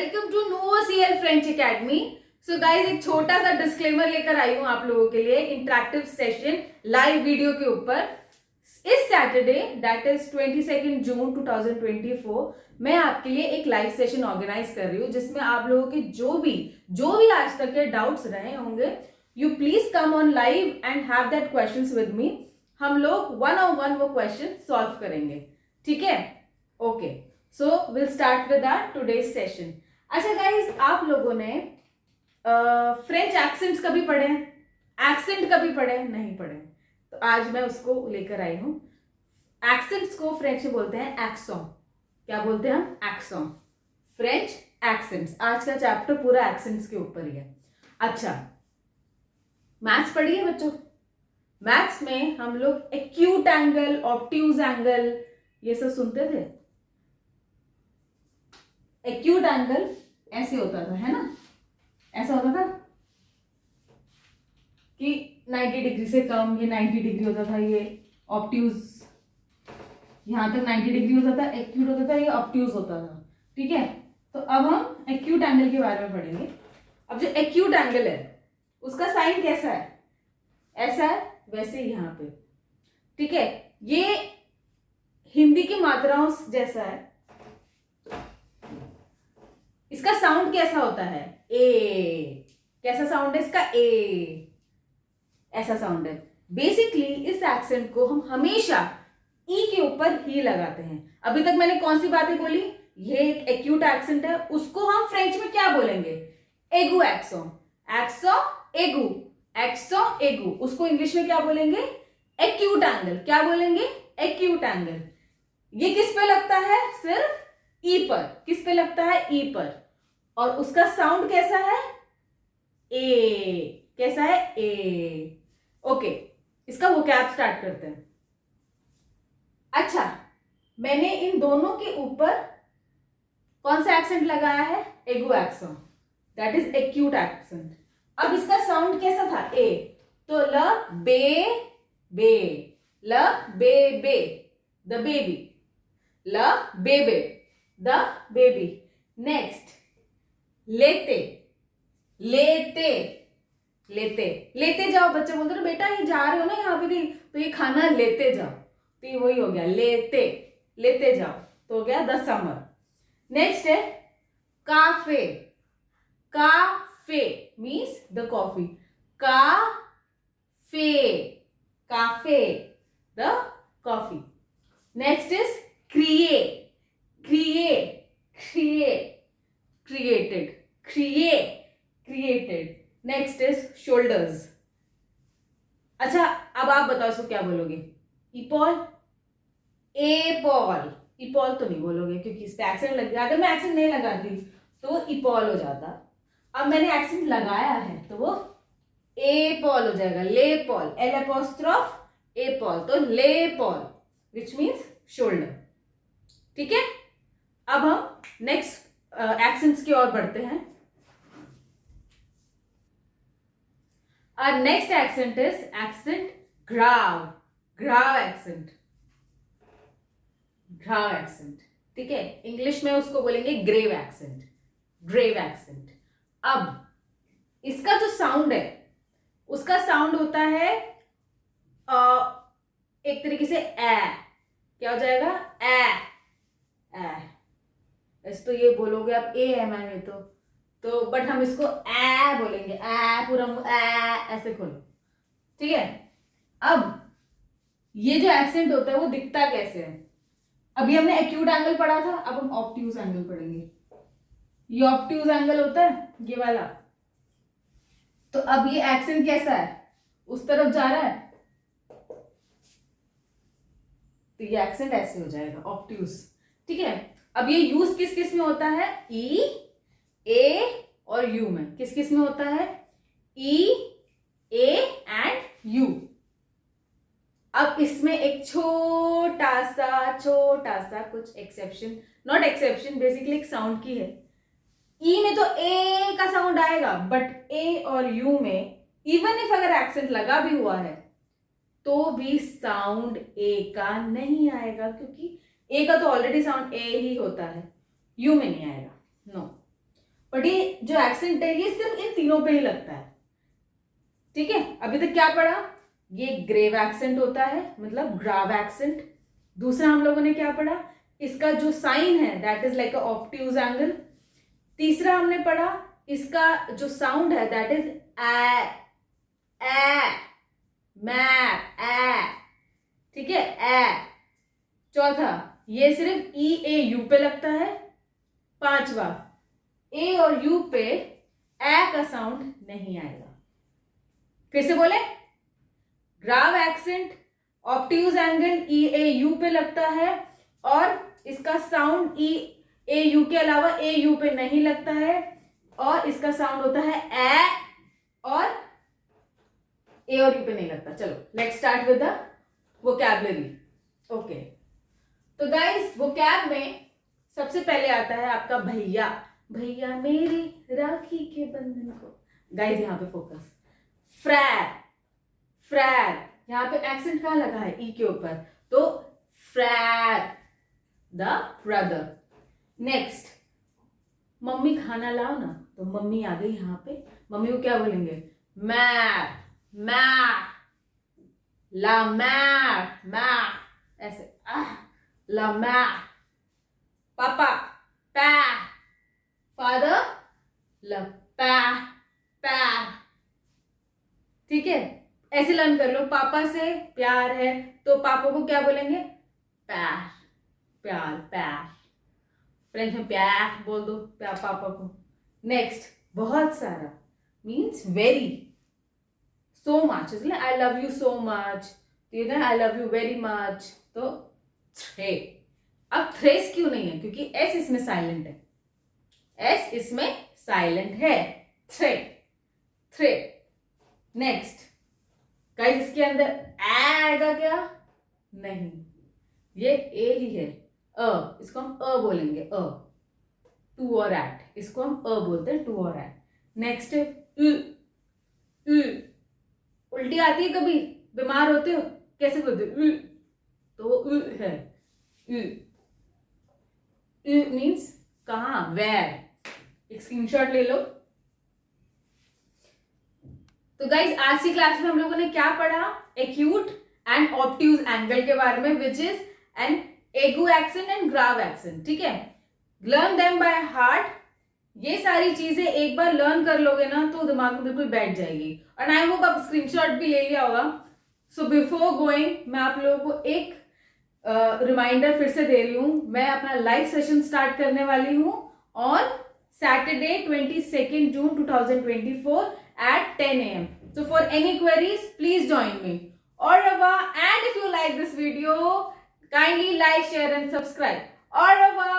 Welcome to NovoCL French academy. So guys, एक छोटा सा डिस्क्लेमर लेकर आई हूं आप लोगों के लिए इंटरेक्टिव सेशन लाइव वीडियो के ऊपर। इस सैटरडे दैट इज 22 जून 2024 मैं आपके लिए एक लाइव सेशन ऑर्गेनाइज कर रही हूँ जिसमें आप लोगों के जो भी आज तक के डाउट्स रहे होंगे, you please come on live and have that questions with me. हम लोग 1-on-1 वो क्वेश्चन सॉल्व करेंगे, ठीक है? Okay, so will start with our today's session. अच्छा गाइज, आप लोगों ने फ्रेंच एक्सेंट्स कभी पढ़े हैं? एक्सेंट कभी पढ़े? नहीं पढ़े? तो आज मैं उसको लेकर आई हूं। एक्सेंट्स को फ्रेंच में बोलते हैं एक्सों। क्या बोलते हैं हम? एक्सों। French accents. आज का चैप्टर पूरा एक्सेंट्स के ऊपर ही है। अच्छा, मैथ्स पढ़िए बच्चों। मैथ्स में हम लोग एक्यूट एंगल, ऑब्ट्यूज एंगल, ये सब सुनते थे। एक्यूट एंगल ऐसे होता था, है ना? ऐसा होता था कि 90 डिग्री से कम, ये 90 डिग्री होता था, ये ऑब्ट्यूज यहां तक 90 डिग्री होता था, एक्यूट होता था, ये ऑब्ट्यूज होता था, ठीक है? तो अब हम एक्यूट एंगल के बारे में पढ़ेंगे। अब जो एक्यूट एंगल है उसका साइन कैसा है? ऐसा है, वैसे ही यहाँ पे, ठीक है? ये हिंदी की मात्राओं जैसा है। इसका साउंड कैसा होता है? ए। कैसा साउंड है इसका? ए। ऐसा साउंड है। बेसिकली इस एक्सेंट को हम हमेशा ई के ऊपर ही लगाते हैं। अभी तक मैंने कौन सी बातें बोली? ये एक एक्यूट एक्सेंट है, उसको हम फ्रेंच में क्या बोलेंगे? एगू एक्सों। एक्सों एगू, एक्सों एगू। उसको इंग्लिश में क्या बोलेंगे? Acute angle. क्या बोलेंगे? Acute angle. ये किस पे लगता है? सिर्फ ई पर। किस पे लगता है? ई पर। और उसका साउंड कैसा है? ए। कैसा है? ए। ओके, इसका वोकैब स्टार्ट करते हैं। अच्छा, मैंने इन दोनों के ऊपर कौन सा एक्सेंट लगाया है? एगू एक्सों, दैट इज एक्यूट एक्सेंट। अब इसका साउंड कैसा था? ए। तो ल बे बे, ल बे बे, द बेबी। ल बेबे, द बेबी। नेक्स्ट, लेते लेते लेते लेते जाओ। बच्चे बोलते ना, बेटा ये जा रहे हो ना यहाँ पे कहीं, तो ये खाना लेते जाओ। तो ये वही हो गया, लेते लेते जाओ, तो हो गया द समर। नेक्स्ट है cafe. Cafe means the coffee. Cafe, cafe, the coffee. Next is क्रिए। क्रिए, क्रिए, created, created. Next is shoulders. अच्छा, अब आप बताओ इसको क्या बोलोगे? इपॉल, एपॉल। इपॉल तो नहीं बोलोगे क्योंकि इस पे एक्सेंट लग गया। अगर मैं एक्सेंट नहीं लगाती तो इपॉल हो जाता। अब मैंने एक्सेंट लगाया है तो वो एपॉल हो जाएगा। लेपॉल, एल एपोस्ट्रोफ एपॉल, तो लेपॉल विच मीन्स शोल्डर, ठीक है? अब हम नेक्स्ट एक्सेंट्स की ओर बढ़ते हैं। Our next accent is accent grave. Grave accent. Grave accent, ठीक है? इंग्लिश में उसको बोलेंगे ग्रेव एक्सेंट। Grave accent. अब इसका जो साउंड है उसका साउंड होता है एक तरीके से ए। क्या हो जाएगा? ए। ए। इस तो ये बोलोगे आप ए है मैम, ये तो बट हम इसको ए बोलेंगे। ए, पूरा मुंह ए ऐसे खोलो, ठीक है? अब ये जो एक्सेंट होता है वो दिखता कैसे है? अभी हमने एक्यूट एंगल पढ़ा था, अब हम ऑब्ट्यूज एंगल पढ़ेंगे। ये ऑब्ट्यूज एंगल होता है, ये वाला। तो अब ये एक्सेंट कैसा है? उस तरफ जा रहा है, तो ये एक्सेंट ऐसे हो जाएगा, ऑब्ट्यूज, ठीक है? अब ये यूज किस किस में होता है? ई, ए और यू में। किस किस में होता है? ई, ए एंड यू। अब इसमें एक छोटा सा कुछ एक्सेप्शन, नॉट एक्सेप्शन, बेसिकली एक साउंड की है। ई में तो ए का साउंड आएगा, बट ए और यू में इवन इफ अगर एक्सेंट लगा भी हुआ है तो भी साउंड ए का नहीं आएगा, क्योंकि ए का तो ऑलरेडी साउंड ए ही होता है, यू में नहीं आएगा। नो। बट ये जो एक्सेंट है ये सिर्फ इन तीनों पे ही लगता है, ठीक है। अभी तक क्या पढ़ा, ये ग्रेव एक्सेंट होता है, मतलब ग्राव एक्सेंट। दूसरा हम लोगों ने क्या पढ़ा, इसका जो साइन है that is like a obtuse angle. तीसरा हमने पढ़ा इसका जो साउंड है दैट इज ए मै, ठीक है, ए। चौथा ये सिर्फ ई ए यू पे लगता है। पांचवा ए और यू पे ए का साउंड नहीं आएगा। फिर से बोले, grave accent obtuse angle E A U पे लगता है और इसका साउंड ई ए यू के अलावा ए यू पे नहीं लगता है और इसका साउंड होता है ए और ए और यू पे नहीं लगता। चलो let's start with the vocabulary. Okay, तो गाइस वोकैब में सबसे पहले आता है आपका भैया। भैया मेरे राखी के बंधन को, गाइस यहां पे फोकस। फ्रैर, फ्रैर, यहां पे एक्सेंट कहां लगा है, ई के ऊपर, तो फ्रैर द ब्रदर। नेक्स्ट, मम्मी खाना लाओ ना, तो मम्मी आ गई यहां पे, मम्मी को क्या बोलेंगे, मैं, ला मैं, ऐसे ला मैं। पापा पै, फादर ल पै, ठीक है। ऐसे लर्न कर लो, पापा से प्यार है तो पापा को क्या बोलेंगे, प्यार, प्यार, प्यार। फ्रेंच में प्यार बोल दो प्यार पापा को। नेक्स्ट, बहुत सारा मीन्स वेरी, सो मच, इसलिए I love you so much, I love you very much, तो थ्रे। अब थ्रेस क्यों नहीं है, क्योंकि एस इसमें साइलेंट है, एस इसमें साइलेंट है, थ्रे, थ्रे। नेक्स्ट गाइस, इसके अंदर ए आएगा क्या, नहीं, ये ए ही है, अ, इसको हम अ बोलेंगे, अ, टू और एट, इसको हम अ बोलते हैं, टू और एट। नेक्स्ट है उ, उ, उल्टी आती है कभी, बीमार होते हो, कैसे बोलते हो, उ, तो वो उ है, उ, उ मीन्स कहां, वेयर। एक स्क्रीनशॉट ले लो। तो गाइज आज की क्लास में हम लोगों ने क्या पढ़ा, एक्यूट एंड ऑब्ट्यूज एंगल के बारे में, विच इज एन एगू एक्सेंट एंड ग्राव एक्सेंट, ठीक है। Learn them by heart. ये सारी चीजें एक बार लर्न कर लोगे ना तो दिमाग में बिल्कुल बैठ जाएगी, और आई होप आप स्क्रीनशॉट भी ले लिया होगा। सो बिफोर गोइंग मैं आप लोगों को एक रिमाइंडर फिर से दे रही हूं, मैं अपना लाइव सेशन स्टार्ट करने वाली हूं on Saturday 22nd June 2024 at 10 a.m. So for any queries, please join me. Au revoir, and if you like this video, kindly like, share and subscribe. Au revoir.